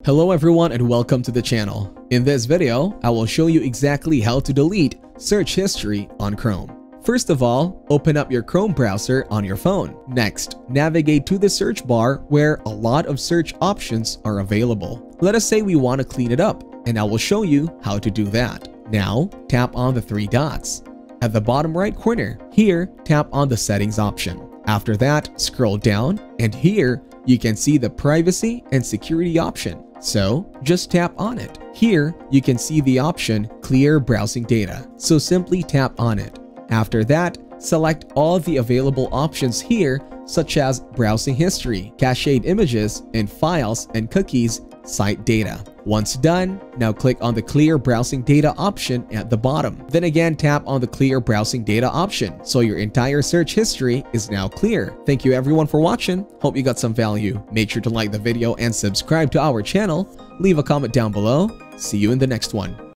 Hello everyone and welcome to the channel. In this video, I will show you exactly how to delete search history on Chrome. First of all, open up your Chrome browser on your phone. Next, navigate to the search bar where a lot of search options are available. Let us say we want to clean it up, and I will show you how to do that. Now, tap on the three dots. At the bottom right corner, here, tap on the settings option. After that, scroll down, and here, you can see the privacy and security option. So just tap on it. Here, you can see the option clear browsing data. So simply tap on it. After that, select all the available options here, such as browsing history, cached images, and files and cookies, site data. Once done, now click on the clear browsing data option at the bottom. Then again, tap on the clear browsing data option, so your entire search history is now clear. Thank you everyone for watching. Hope you got some value. Make sure to like the video and subscribe to our channel. Leave a comment down below. See you in the next one.